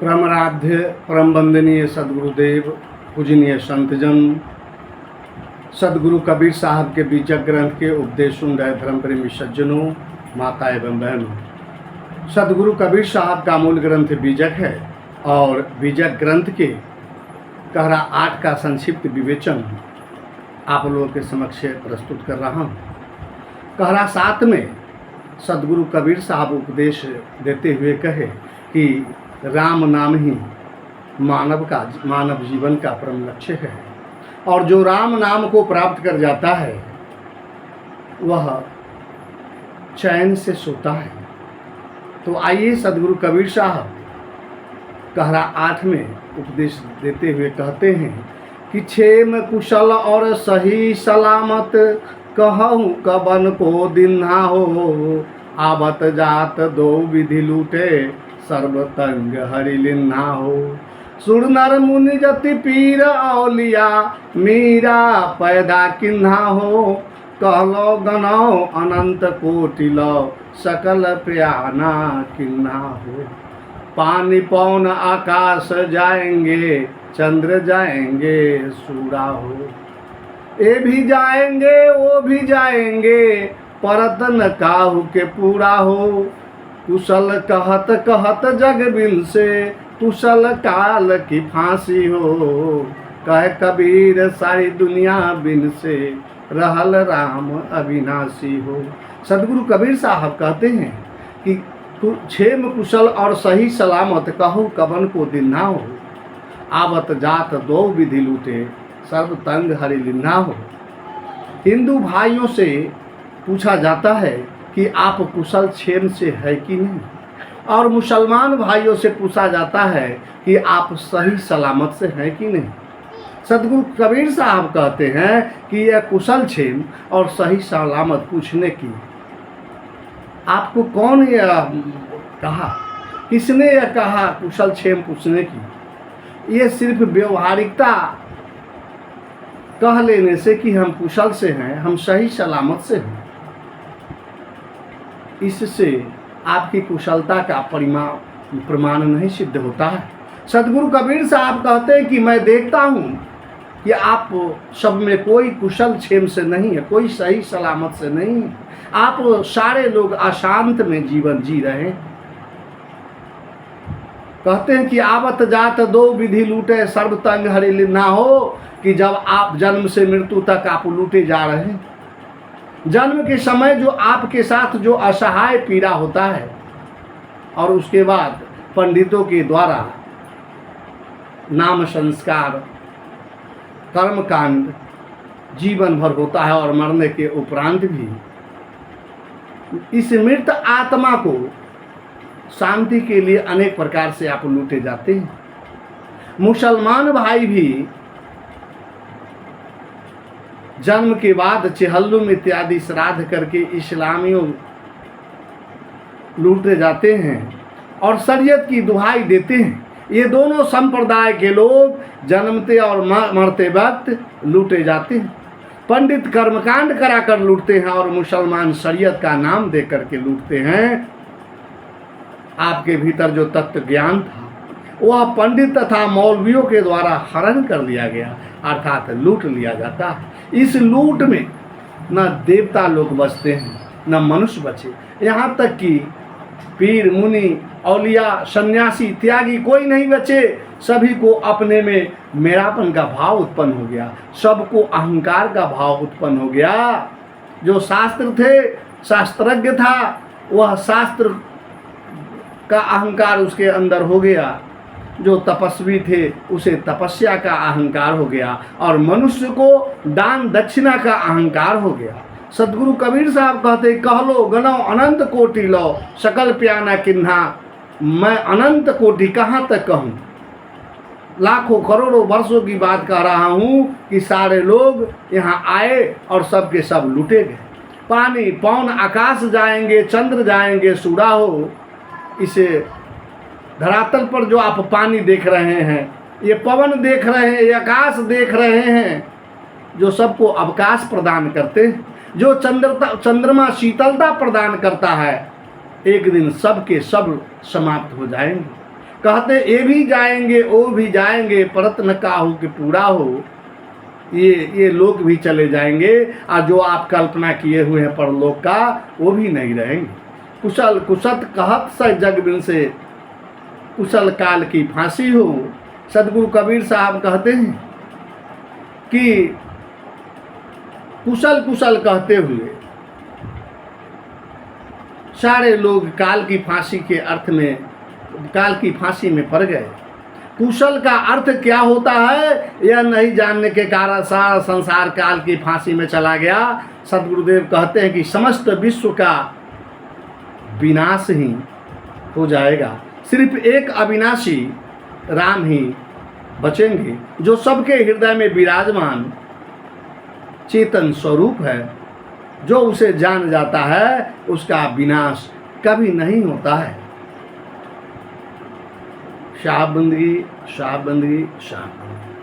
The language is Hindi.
परमाराध्य परम वंदनीय सदगुरुदेव पूजनीय संतजन सदगुरु कबीर साहब के बीजक ग्रंथ के उपदेश सुन रहे धर्म प्रेमी सज्जनों, माता एवं बहनों। सदगुरु कबीर साहब का मूल ग्रंथ बीजक है और बीजक ग्रंथ के कहरा 8 का संक्षिप्त विवेचन आप लोगों के समक्ष प्रस्तुत कर रहा हूँ। कहरा 7 में सदगुरु कबीर साहब उपदेश देते हुए कहे कि राम नाम ही मानव जीवन का परम लक्ष्य है और जो राम नाम को प्राप्त कर जाता है वह चैन से सोता है। तो आइए सदगुरु कबीर साहब कहरा 8 में उपदेश देते हुए कहते हैं कि क्षेम कुशल और सही सलामत कहूँ कबन को दिन्हा हो, आवत जात दो विधि लूटे सर्वतंग हरिलिन्हा हो। सुर नर मुनि जति पीर औलिया मीरा पैदा किन्हा हो, कहलो गणो अनंत कोटि लो सकल प्याना किन्हा हो। पानी पौन आकाश जाएंगे चंद्र जाएंगे सूरा हो, ये भी जाएंगे वो भी जाएंगे परत न काहू के पूरा हो। कुशल कहत कहत जग बिन से कुशल काल की फांसी हो, कह कबीर सारी दुनिया बिन से रहल राम अविनाशी हो। सदगुरु कबीर साहब कहते हैं कि क्षेम कुशल और सही सलामत कहूँ कबन को दिन्हा हो, आवत जात दो विधि लूटे सर्व तंग हरि लिन्हा हो। हिंदू भाइयों से पूछा जाता है कि आप कुशल क्षेम से है कि नहीं, और मुसलमान भाइयों से पूछा जाता है कि आप सही सलामत से हैं कि नहीं। सदगुरु कबीर साहब कहते हैं कि यह कुशल क्षेम और सही सलामत पूछने की आपको कौन यह कहा, किसने यह कहा कुशल क्षेम पूछने की। ये सिर्फ व्यवहारिकता कह लेने से कि हम कुशल से हैं, हम सही सलामत से हैं, इससे आपकी कुशलता का प्रमाण नहीं सिद्ध होता है। सदगुरु कबीर साहब कहते हैं कि मैं देखता हूँ कि आप सब में कोई कुशल क्षेम से नहीं है, कोई सही सलामत से नहीं है। आप सारे लोग अशांत में जीवन जी रहे हैं। कहते हैं कि आवत जात दो विधि लूटे सर्व तंग हरि लिन्हा हो, कि जब आप जन्म से मृत्यु तक आप लूटे जा रहे हैं। जन्म के समय जो आपके साथ जो असहाय पीड़ा होता है और उसके बाद पंडितों के द्वारा नाम संस्कार कर्मकांड जीवन भर होता है और मरने के उपरांत भी इस मृत आत्मा को शांति के लिए अनेक प्रकार से आप लूटे जाते हैं। मुसलमान भाई भी जन्म के बाद चेहल्लुम इत्यादि श्राद्ध करके इस्लामियों लूटे जाते हैं और शरीयत की दुहाई देते हैं। ये दोनों संप्रदाय के लोग जन्मते और मरते वक्त लूटे जाते हैं। पंडित कर्मकांड कराकर लूटते हैं और मुसलमान शरीयत का नाम दे करके लूटते हैं। आपके भीतर जो तत्व ज्ञान था वह पंडित तथा मौलवियों के द्वारा हरण कर लिया गया, अर्थात लूट लिया जाता है। इस लूट में न देवता लोग बचते हैं न मनुष्य बचे, यहाँ तक कि पीर मुनि औलिया सन्यासी त्यागी कोई नहीं बचे। सभी को अपने में मेरापन का भाव उत्पन्न हो गया, सबको अहंकार का भाव उत्पन्न हो गया। जो शास्त्र थे, शास्त्रज्ञ था, वह शास्त्र का अहंकार उसके अंदर हो गया। जो तपस्वी थे उसे तपस्या का अहंकार हो गया और मनुष्य को दान दक्षिणा का अहंकार हो गया। सदगुरु कबीर साहब कहते कहलो गणो अनंत कोटि लो सकल प्याना किन्हा। मैं अनंत कोटि कहाँ तक कहूँ, लाखों करोड़ों वर्षों की बात कह रहा हूँ कि सारे लोग यहाँ आए और सब के सब लूटे गए। पानी पौन आकाश जाएंगे चंद्र जाएंगे सूरा हो। इसे धरातल पर जो आप पानी देख रहे हैं, ये पवन देख रहे हैं, ये आकाश देख रहे हैं, जो सबको अवकाश प्रदान करते हैं, जो चंद्रमा शीतलता प्रदान करता है, एक दिन सब के सब समाप्त हो जाएंगे। कहते ये भी जाएंगे वो भी जाएंगे, परत न काहू के पूरा हो। ये लोक भी चले जाएंगे और जो आप कल्पना किए हुए हैं परलोक का वो भी नहीं रहेंगे। कुशल कुशत कहत स जग बिन से, कुशल काल की फांसी हो। सदगुरु कबीर साहब कहते हैं कि कुशल कुशल कहते हुए सारे लोग काल की फांसी के अर्थ में, काल की फांसी में पड़ गए। कुशल का अर्थ क्या होता है यह नहीं जानने के कारण सारा संसार काल की फांसी में चला गया। सदगुरुदेव कहते हैं कि समस्त विश्व का विनाश ही हो जाएगा, सिर्फ एक अविनाशी राम ही बचेंगे, जो सबके हृदय में विराजमान चेतन स्वरूप है। जो उसे जान जाता है उसका विनाश कभी नहीं होता है। शाह बंदगी, शाह बंदगी, शाह बंदगी।